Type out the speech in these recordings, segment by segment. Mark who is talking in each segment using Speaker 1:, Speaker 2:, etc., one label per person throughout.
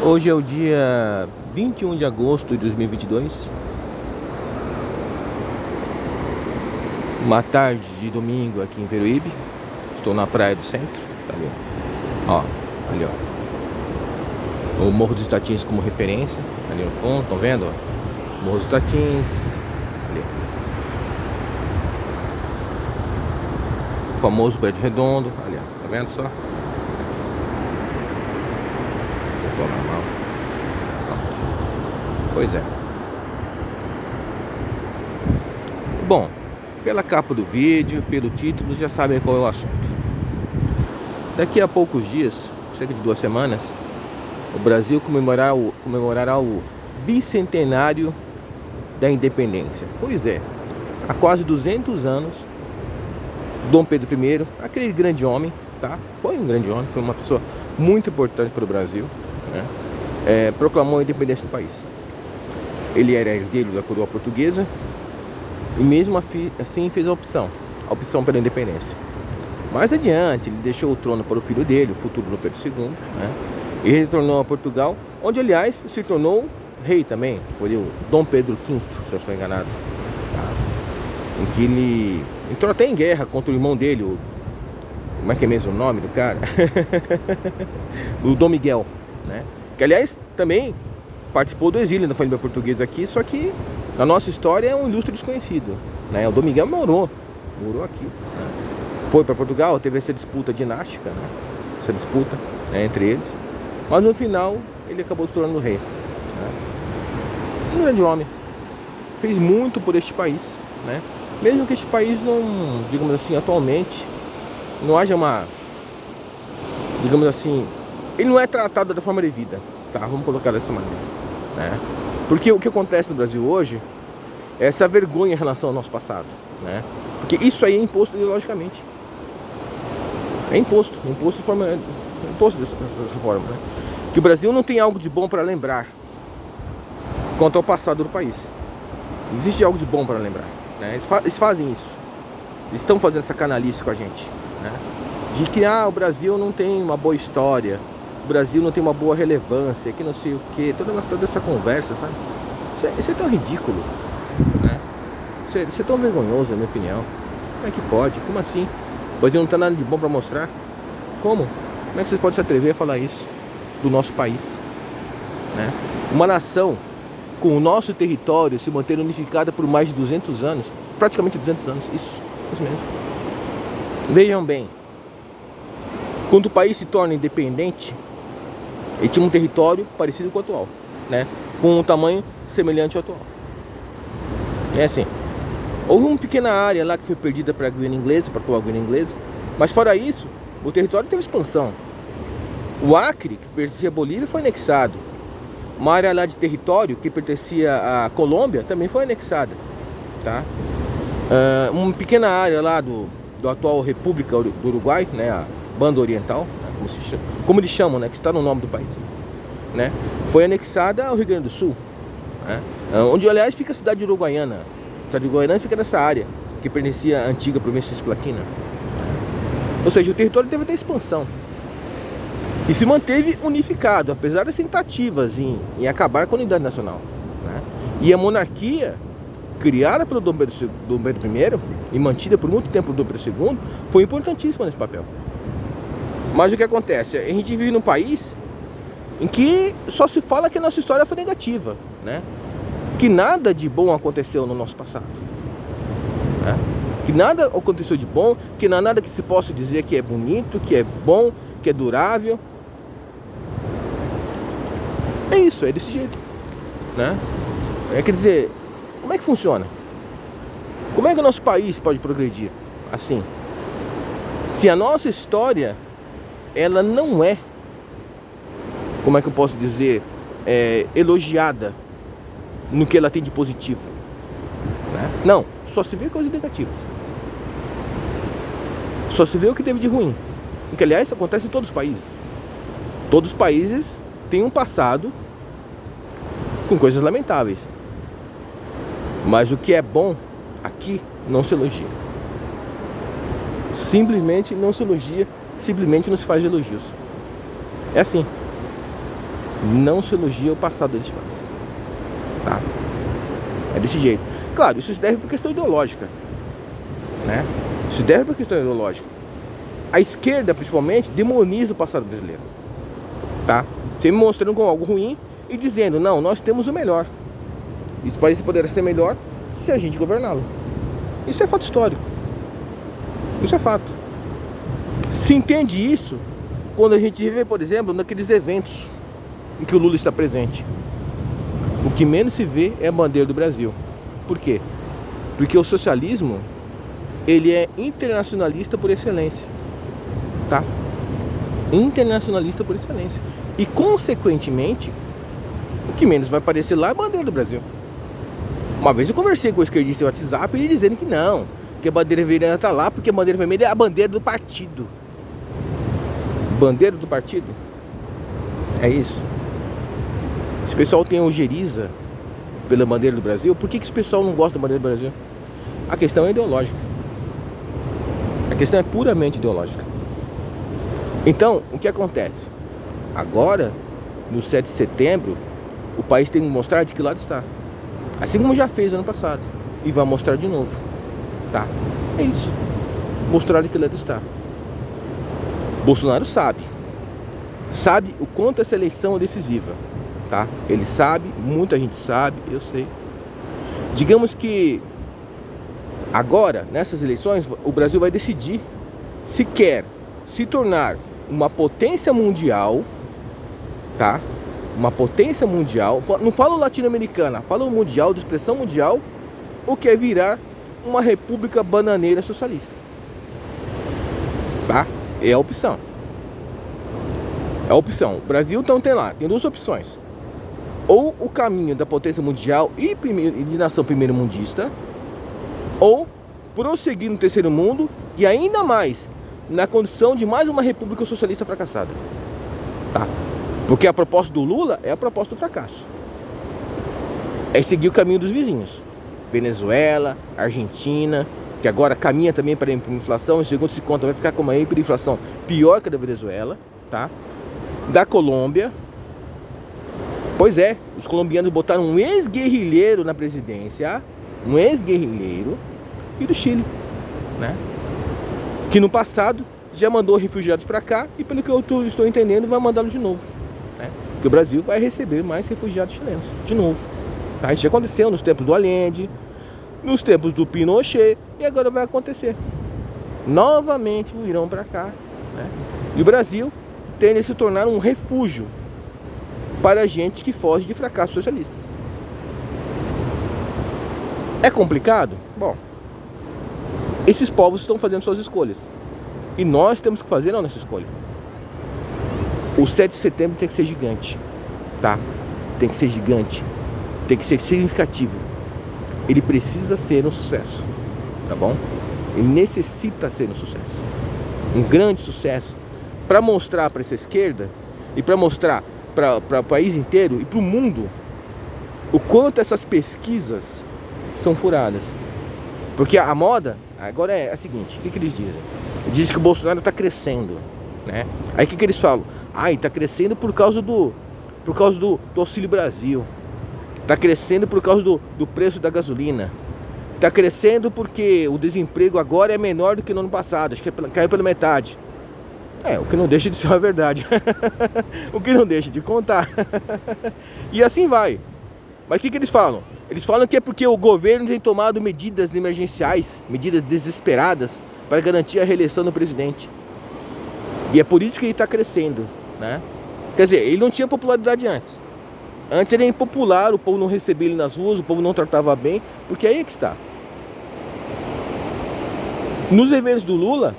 Speaker 1: Hoje é o dia 21 de agosto de 2022. Uma tarde de domingo aqui em Peruíbe. Estou na praia do centro. Tá ali, ó. Ali, ó. O Morro dos Tatins como referência. Ali no fundo, estão vendo? Ó? Morro dos Tatins. Ali. O famoso prédio redondo. Ali, ó. Tá vendo só? Normal. Pois é. Bom, pela capa do vídeo, pelo título, já sabem qual é o assunto. Daqui a poucos dias, cerca de 2 semanas, o Brasil comemorará o bicentenário da independência. Pois é, há quase 200 anos, Dom Pedro I, aquele grande homem, tá? Foi um grande homem, foi uma pessoa muito importante para o Brasil, né? Proclamou a independência do país. Ele era herdeiro da coroa portuguesa e mesmo assim fez a opção pela independência. Mais adiante, ele deixou o trono para o filho dele, o futuro Dom Pedro II, né? E retornou a Portugal, onde, aliás, se tornou rei também. Foi o Dom Pedro V, se eu estou enganado, tá? Em que ele entrou até em guerra contra o irmão dele, como é que é mesmo o nome do cara? O Dom Miguel, né? Que, aliás, também participou do exílio da família portuguesa aqui, só que na nossa história é um ilustre desconhecido, né? O Dom Miguel morou aqui, né? Foi para Portugal, teve essa disputa dinástica, né? Essa disputa, né, entre eles, mas no final ele acabou se tornando rei, né? Um grande homem, fez muito por este país, né? Mesmo que este país não, digamos assim, atualmente não haja uma, digamos assim, ele não é tratado da forma devida, tá? Vamos colocar dessa maneira, né? Porque o que acontece no Brasil hoje é essa vergonha em relação ao nosso passado, né? Porque isso aí é imposto ideologicamente. É imposto dessa forma, né? Que o Brasil não tem algo de bom para lembrar quanto ao passado do país. Não existe algo de bom para lembrar, né? Eles fazem isso. Eles estão fazendo essa canalice com a gente, né? De que o Brasil não tem uma boa história, o Brasil não tem uma boa relevância, que não sei o que, toda essa conversa, sabe? Isso é tão ridículo, né? Isso é tão vergonhoso, na minha opinião. Como é que pode? Como assim? O Brasil não tem nada de bom para mostrar? Como? Como é que vocês podem se atrever a falar isso do nosso país, né? Uma nação com o nosso território se manter unificada por mais de 200 anos, praticamente 200 anos, isso mesmo. Vejam bem, quando o país se torna independente, ele tinha um território parecido com o atual, né? Com um tamanho semelhante ao atual. É assim, houve uma pequena área lá que foi perdida para a Guiana Inglesa, para a Guiana Inglesa, mas fora isso, o território teve expansão. O Acre, que pertencia à Bolívia, foi anexado. Uma área lá de território que pertencia à Colômbia também foi anexada, tá? Uma pequena área lá do atual República do Uruguai, né, a Banda Oriental, né, como eles chamam, né, que está no nome do país, né, foi anexada ao Rio Grande do Sul, né, onde, aliás, fica a cidade de Uruguaiana. A cidade de Uruguaiana fica nessa área que pertencia à antiga província Cisplatina. Ou seja, o território teve até expansão e se manteve unificado, apesar das tentativas em acabar com a unidade nacional, né? E a monarquia, criada pelo Dom Pedro I e mantida por muito tempo pelo Dom Pedro II, foi importantíssima nesse papel. Mas o que acontece? A gente vive num país em que só se fala que a nossa história foi negativa, né? Que nada de bom aconteceu no nosso passado, né? Que nada aconteceu de bom, que não há nada que se possa dizer que é bonito, que é bom, que é durável. É isso, é desse jeito, né? Quer dizer, como é que funciona? Como é que o nosso país pode progredir assim? Se a nossa história, ela não é, como é que eu posso dizer, elogiada no que ela tem de positivo, né? Não, só se vê coisas negativas. Só se vê o que teve de ruim. Que, aliás, isso acontece em todos os países. Todos os países têm um passado com coisas lamentáveis. Mas o que é bom aqui não se elogia. Simplesmente não se elogia, simplesmente não se faz elogios. É assim. Não se elogia o passado deste país, tá? É desse jeito. Claro, isso se deve por questão ideológica, né? Isso deve por questão ideológica. A esquerda, principalmente, demoniza o passado brasileiro, tá? Sempre mostrando como algo ruim e dizendo, não, nós temos o melhor. Esse país poderia ser melhor se a gente governá-lo. Isso é fato histórico. Isso é fato. Se entende isso quando a gente vê, por exemplo, naqueles eventos em que o Lula está presente. O que menos se vê é a bandeira do Brasil. Por quê? Porque o socialismo, ele é internacionalista por excelência, tá? Internacionalista por excelência. E, consequentemente, o que menos vai aparecer lá é a bandeira do Brasil. Uma vez eu conversei com o esquerdista no WhatsApp e ele dizendo que não, que a bandeira vermelha está lá porque a bandeira vermelha é a bandeira do partido. Bandeira do partido? É isso. Esse pessoal tem ojeriza pela bandeira do Brasil. Por que esse pessoal não gosta da bandeira do Brasil? A questão é ideológica. A questão é puramente ideológica. Então, o que acontece? Agora, no 7 de setembro, o país tem que mostrar de que lado está. Assim como já fez ano passado. E vai mostrar de novo. Tá? É isso. Mostrar de que lado está. Bolsonaro sabe. Sabe o quanto essa eleição é decisiva. Tá? Ele sabe, muita gente sabe, eu sei. Digamos que agora, nessas eleições, o Brasil vai decidir se quer se tornar uma potência mundial, tá? Uma potência mundial, não falo latino-americana, falo mundial, de expressão mundial, ou quer virar uma república bananeira socialista, tá? É a opção. É a opção. O Brasil então tem duas opções. Ou o caminho da potência mundial e de nação primeiro-mundista, ou prosseguir no terceiro mundo e ainda mais na condição de mais uma república socialista fracassada, tá? Porque a proposta do Lula é a proposta do fracasso. É seguir o caminho dos vizinhos. Venezuela, Argentina, que agora caminha também para a hiperinflação, e segundo se conta vai ficar com uma hiperinflação pior que a da Venezuela, tá? Da Colômbia. Pois é, os colombianos botaram um ex-guerrilheiro na presidência, um ex-guerrilheiro, e do Chile, né? Que no passado já mandou refugiados para cá e, pelo que eu estou entendendo, vai mandá-los de novo, né? Porque o Brasil vai receber mais refugiados chilenos, de novo, tá? Isso já aconteceu nos tempos do Allende, nos tempos do Pinochet, e agora vai acontecer. Novamente virão para cá, né? E o Brasil tende a se tornar um refúgio para a gente que foge de fracassos socialistas. É complicado? Bom, esses povos estão fazendo suas escolhas. E nós temos que fazer a nossa escolha. O 7 de setembro tem que ser gigante, tá? Tem que ser gigante. Tem que ser significativo. Ele precisa ser um sucesso, tá bom? Ele necessita ser um sucesso. Um grande sucesso. Para mostrar para essa esquerda e para mostrar para o país inteiro e para o mundo o quanto essas pesquisas são furadas. Porque a moda agora é a seguinte: o que eles dizem? Dizem que o Bolsonaro está crescendo, né? Aí o que eles falam? Está crescendo por causa do Auxílio Brasil. Está crescendo por causa do preço da gasolina. Está crescendo porque o desemprego agora é menor do que no ano passado. Acho que caiu pela metade. O que não deixa de ser uma verdade. O que não deixa de contar. E assim vai. Mas o que eles falam? Eles falam que é porque o governo tem tomado medidas emergenciais, medidas desesperadas, para garantir a reeleição do presidente. E é por isso que ele está crescendo, né? Quer dizer, ele não tinha popularidade antes. Antes ele era impopular, o povo não recebia ele nas ruas, o povo não tratava bem, porque aí é que está. Nos eventos do Lula,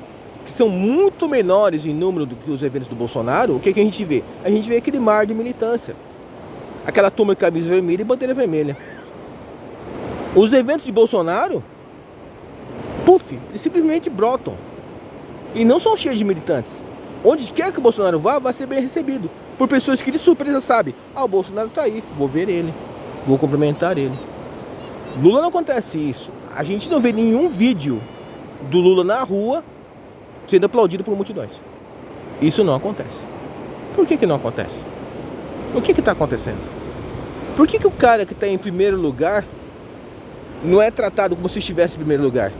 Speaker 1: que são muito menores em número do que os eventos do Bolsonaro, o que a gente vê? A gente vê aquele mar de militância. Aquela turma de camisa vermelha e bandeira vermelha. Os eventos de Bolsonaro, eles simplesmente brotam. E não são cheios de militantes. Onde quer que o Bolsonaro vá, vai ser bem recebido. Por pessoas que de surpresa sabem: o Bolsonaro está aí, vou ver ele, vou cumprimentar ele. Lula não acontece isso. A gente não vê nenhum vídeo do Lula na rua sendo aplaudido por multidões. Isso não acontece. Por que não acontece? O que está acontecendo? Por que o cara que está em primeiro lugar não é tratado como se estivesse em primeiro lugar?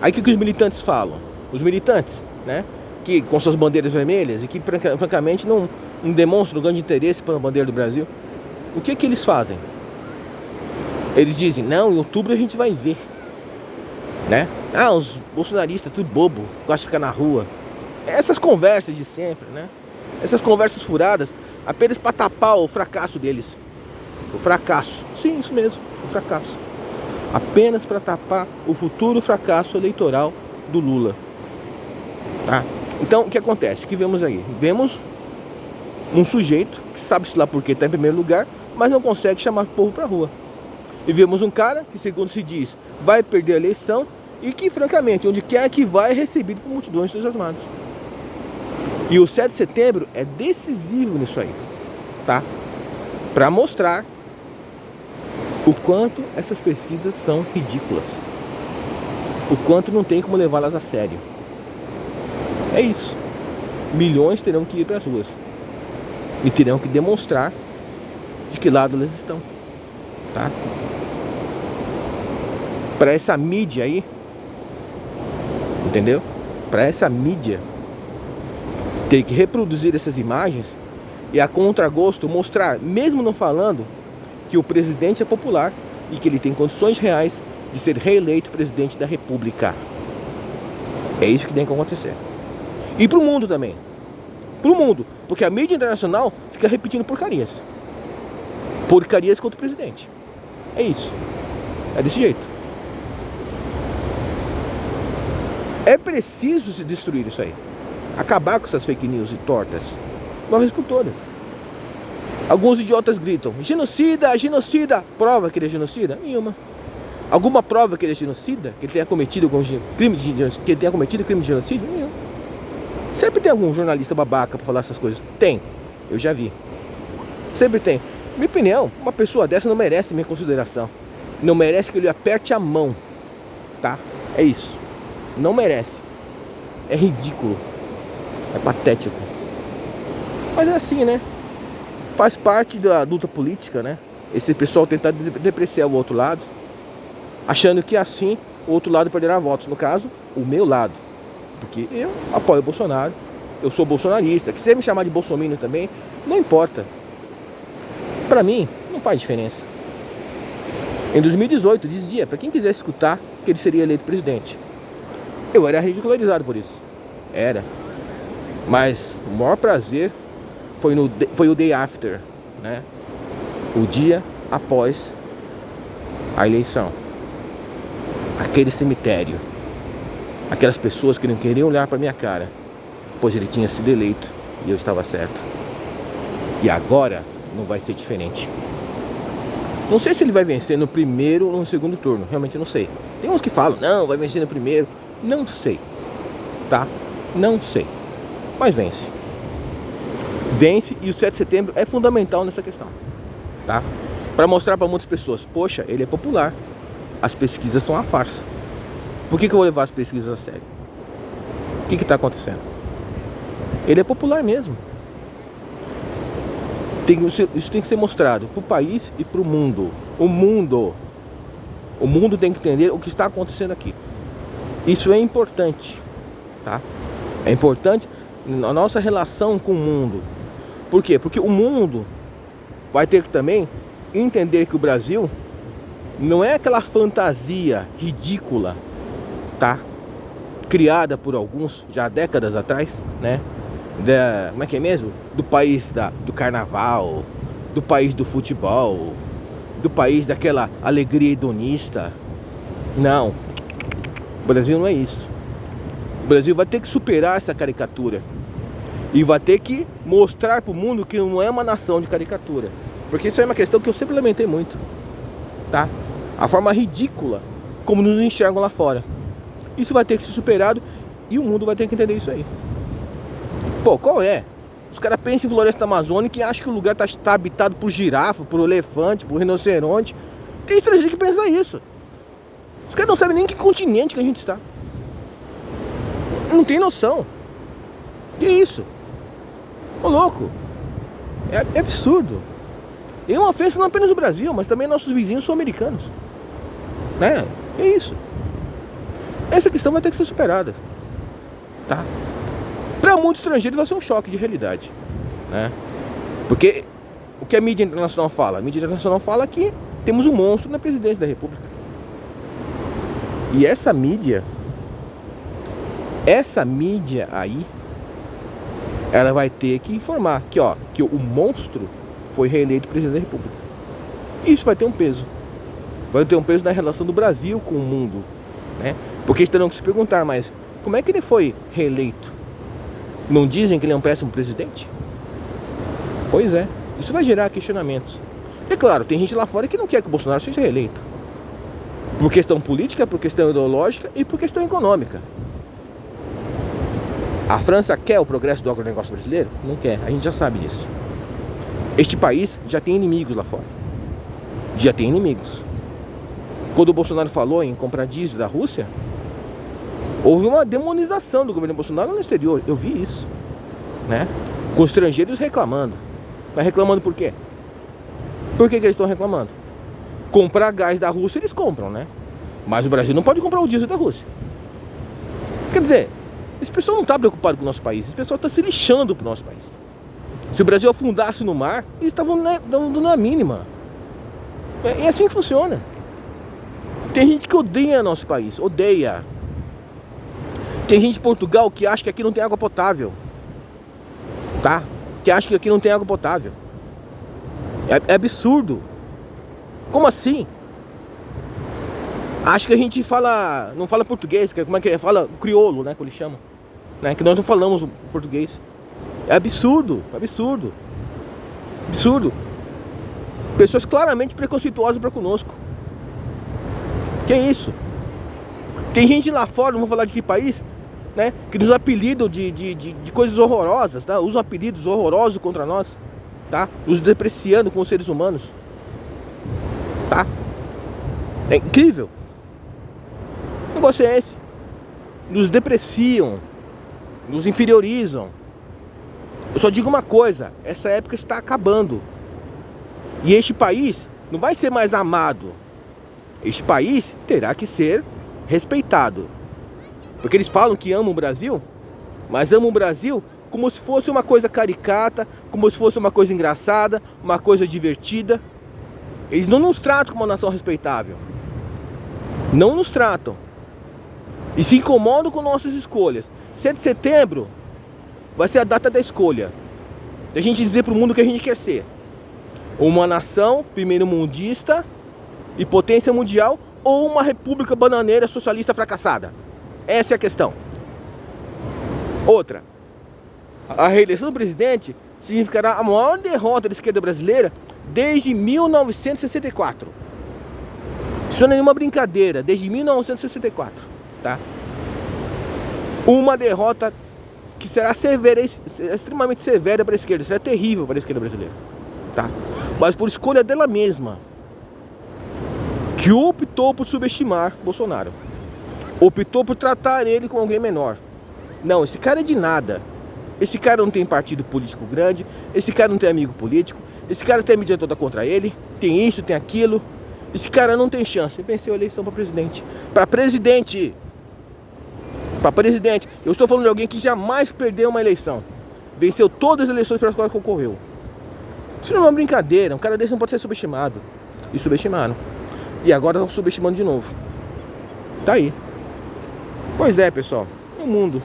Speaker 1: Aí o que os militantes falam? Os militantes, né? Que com suas bandeiras vermelhas e que francamente não demonstram grande interesse pela bandeira do Brasil. O que eles fazem? Eles dizem, não, em outubro a gente vai ver, né? Ah, os bolsonaristas, tudo bobo, gosta de ficar na rua. Essas conversas de sempre, né? Essas conversas furadas, apenas para tapar o fracasso deles. O fracasso, sim, isso mesmo, o fracasso. Apenas para tapar o futuro fracasso eleitoral do Lula, tá? Então, o que acontece? O que vemos aí? Vemos um sujeito que sabe-se lá porque está em primeiro lugar, mas não consegue chamar o povo para a rua. E vemos um cara que, segundo se diz, vai perder a eleição e que, francamente, onde quer que vai, é recebido por multidões entusiasmadas. E o 7 de setembro é decisivo nisso aí, tá? Para mostrar o quanto essas pesquisas são ridículas. O quanto não tem como levá-las a sério. É isso. Milhões terão que ir para as ruas. E terão que demonstrar de que lado eles estão, tá? Para essa mídia aí, entendeu? Para essa mídia ter que reproduzir essas imagens e a contragosto mostrar, mesmo não falando, que o presidente é popular e que ele tem condições reais de ser reeleito presidente da República. É isso que tem que acontecer. E pro mundo também. Pro mundo, porque a mídia internacional fica repetindo porcarias. Porcarias contra o presidente. É isso. É desse jeito. É preciso se destruir isso aí. Acabar com essas fake news e tortas. Uma vez por todas. Alguns idiotas gritam, genocida, genocida. Prova que ele é genocida? Nenhuma. Alguma prova que ele é genocida? Que ele tenha cometido algum crime de genocídio? Que ele tenha cometido crime de genocídio? Nenhum. Sempre tem algum jornalista babaca pra falar essas coisas. Tem. Eu já vi. Sempre tem. Minha opinião, uma pessoa dessa não merece minha consideração. Não merece que eu lhe aperte a mão. Tá? É isso. Não merece. É ridículo. É patético. Mas é assim, né? Faz parte da luta política, né? Esse pessoal tentar depreciar o outro lado, achando que assim o outro lado perderá votos. No caso, o meu lado. Porque eu apoio o Bolsonaro. Eu sou bolsonarista. Que se me chamar de bolsominion também, não importa. Pra mim, não faz diferença. Em 2018, dizia, pra quem quisesse escutar, que ele seria eleito presidente. Eu era ridicularizado por isso. Era. Mas o maior prazer foi o day after, né? O dia após a eleição. Aquele cemitério. Aquelas pessoas que não queriam olhar para minha cara, pois ele tinha sido eleito e eu estava certo. E agora não vai ser diferente. Não sei se ele vai vencer no primeiro ou no segundo turno. Realmente não sei. Tem uns que falam, não, vai vencer no primeiro. Não sei, tá? Não sei. Mas vence. Vence, e o 7 de setembro é fundamental nessa questão, tá? Para mostrar para muitas pessoas, poxa, ele é popular. As pesquisas são uma farsa. Por que eu vou levar as pesquisas a sério? O que está acontecendo? Ele é popular mesmo. Isso tem que ser mostrado para o país e para o mundo. O mundo tem que entender o que está acontecendo aqui. Isso é importante, tá? É importante na nossa relação com o mundo. Por quê? Porque o mundo vai ter que também entender que o Brasil não é aquela fantasia ridícula, tá? Criada por alguns já há décadas atrás, né? Como é que é mesmo? Do país do carnaval, do país do futebol, do país daquela alegria hedonista. Não. O Brasil não é isso. O Brasil vai ter que superar essa caricatura. E vai ter que mostrar para o mundo que não é uma nação de caricatura. Porque isso é uma questão que eu sempre lamentei muito, tá? A forma ridícula como nos enxergam lá fora. Isso vai ter que ser superado e o mundo vai ter que entender isso aí. Pô, qual é? Os caras pensam em floresta amazônica e acham que o lugar tá habitado por girafa, por elefante, por rinoceronte. Tem estrangeiro que pensa isso. Os caras não sabem nem que continente que a gente está. Não tem noção. Que isso? Ô louco. É absurdo. E é uma ofensa não apenas no Brasil, mas também nossos vizinhos sul-americanos, né? É isso. Essa questão vai ter que ser superada, tá? Para muitos estrangeiros vai ser um choque de realidade, né? Porque o que a mídia internacional fala? A mídia internacional fala que temos um monstro na presidência da República. E essa mídia aí, ela vai ter que informar que, ó, que o monstro foi reeleito presidente da República. Isso vai ter um peso. Vai ter um peso na relação do Brasil com o mundo, né? Porque eles terão que se perguntar, mas como é que ele foi reeleito? Não dizem que ele é um péssimo presidente? Pois é, isso vai gerar questionamentos. É claro, tem gente lá fora que não quer que o Bolsonaro seja reeleito. Por questão política, por questão ideológica e por questão econômica. A França quer o progresso do agronegócio brasileiro? Não quer, a gente já sabe disso. Este país já tem inimigos lá fora. Já tem inimigos. Quando o Bolsonaro falou em comprar diesel da Rússia, houve uma demonização do governo Bolsonaro no exterior. Eu vi isso, né? Com estrangeiros reclamando. Mas reclamando por quê? Por que eles estão reclamando? Comprar gás da Rússia eles compram, né? Mas o Brasil não pode comprar o diesel da Rússia. Quer dizer, esse pessoal não está preocupado com o nosso país. Esse pessoal está se lixando pro nosso país. Se o Brasil afundasse no mar, eles estavam dando na mínima. É assim que funciona. Tem gente que odeia nosso país, odeia. Tem gente de Portugal que acha que aqui não tem água potável, tá? Que acha que aqui não tem água potável. É absurdo. Como assim? Acho que a gente não fala português, como é que é? Fala crioulo, né, que eles chamam, né? Que nós não falamos português. É absurdo, absurdo. Absurdo. Pessoas claramente preconceituosas para conosco. Que é isso? Tem gente lá fora, não vou falar de que país, né, que nos apelidam de coisas horrorosas, tá? Usam apelidos horrorosos contra nós, tá? Nos depreciando como seres humanos, tá? É incrível. O negócio é esse. Nos depreciam, nos inferiorizam. Eu só digo uma coisa, essa época está acabando. E este país não vai ser mais amado. Este país terá que ser respeitado. Porque eles falam que amam o Brasil, mas amam o Brasil como se fosse uma coisa caricata, como se fosse uma coisa engraçada, uma coisa divertida. Eles não nos tratam como uma nação respeitável. Não nos tratam. E se incomodam com nossas escolhas. 7 de setembro vai ser a data da escolha. Da gente dizer para o mundo o que a gente quer ser. Uma nação primeiro-mundista e potência mundial, ou uma república bananeira socialista fracassada. Essa é a questão. Outra, a reeleição do presidente significará a maior derrota da esquerda brasileira desde 1964. Isso não é nenhuma brincadeira, desde 1964, tá? Uma derrota que será severa, extremamente severa para a esquerda, será terrível para a esquerda brasileira, tá? Mas por escolha dela mesma, que optou por subestimar Bolsonaro, optou por tratar ele como alguém menor. Não, esse cara é de nada. Esse cara não tem partido político grande, esse cara não tem amigo político, esse cara tem a mídia toda contra ele, tem isso, tem aquilo. Esse cara não tem chance. Ele venceu a eleição para presidente. Para presidente. Para presidente. Eu estou falando de alguém que jamais perdeu uma eleição. Venceu todas as eleições para as quais concorreu. Isso não é uma brincadeira. Um cara desse não pode ser subestimado. E subestimaram. E agora estão subestimando de novo. Tá aí. Pois é, pessoal. O mundo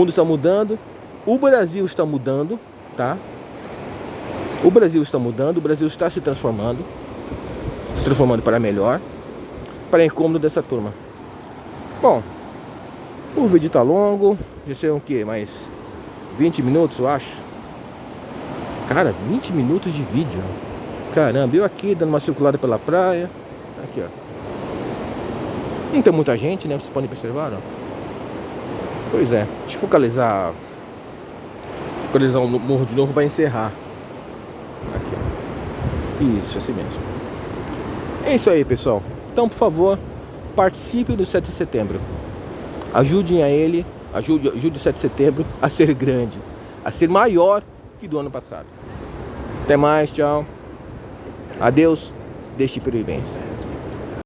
Speaker 1: está mudando. O Brasil está mudando, tá? O Brasil está mudando. O Brasil está se transformando. Se transformando para melhor. Para incômodo dessa turma. Bom, o vídeo está longo. Já sei o que? Mais 20 minutos, eu acho. Cara, 20 minutos de vídeo. Caramba, eu aqui dando uma circulada pela praia. Aqui, ó. Não tem muita gente, né? Vocês podem observar, ó. Pois é. Deixa eu focalizar o morro de novo para encerrar. Aqui, ó. Isso, assim mesmo. É isso aí, pessoal. Então, por favor, participe do 7 de setembro. Ajudem a ele, ajude o 7 de setembro a ser grande, a ser maior que do ano passado. Até mais, tchau. Adeus, deixe hipervivência.